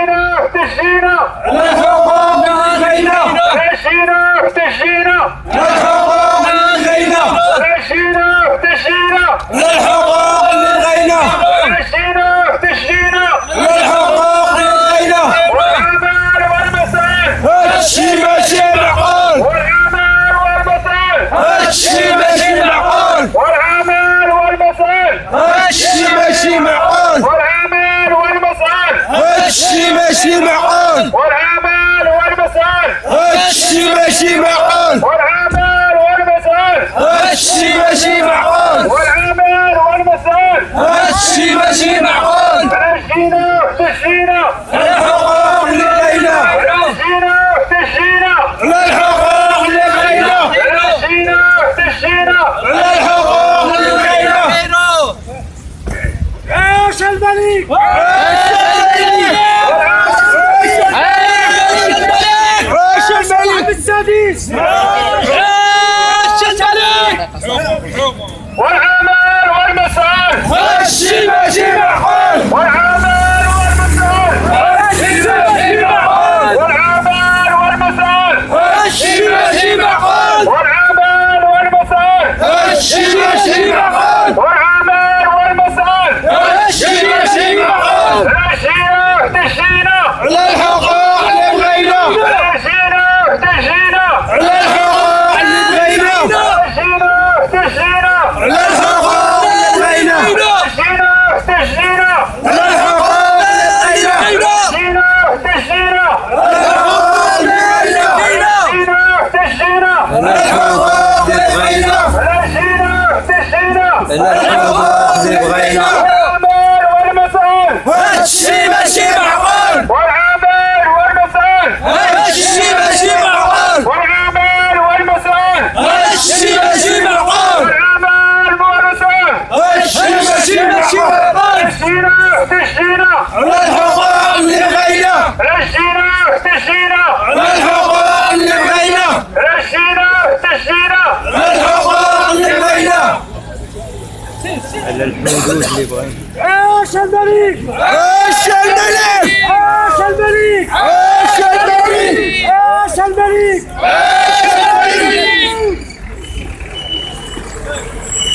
تشجينا الحقوق لدينا تشجينا الحقوق لدينا تشجينا الحقوق لدينا تشجينا الحقوق لدينا والعمل والمسار هادشي ماشي معقول والعمل والمسار هادشي ماشي معقول والعمل والمسار هادشي ماشي معقول والعمل والمسار هادشي ماشي معقول والعمل والمسار هادشي ماشي معقول والعمل والمسار هادشي ماشي معقول والعمل والمسار هادشي ماشي معقول تشجينا الحقوق لدينا تشجينا الحقوق لدينا تشجينا الحقوق لدينا عاش الملك عاش الملك السادس عاش الملك والعمل والمسار هادشي ماشي معقول والعمل والمسار هادشي ماشي معقول والعمل والمسار هادشي ماشي معقول والعمل والمسار هادشي ماشي معقول والعمل والمسار هادشي ماشي معقول تشجينا الحقوق لدينا تشجينا الحقوق لدينا تشجينا الحقوق لدينا تشجينا الحقوق لدينا تشجينا الحقوق لدينا تشجينا الحقوق لدينا الحقوق لدينا والعمل والمسار هادشي ماشي معقول والعمل والمسار هادشي ماشي معقول والعمل والمسار هادشي ماشي معقول والعمل والمسار هادشي ماشي معقول تشجينا الحقوق لدينا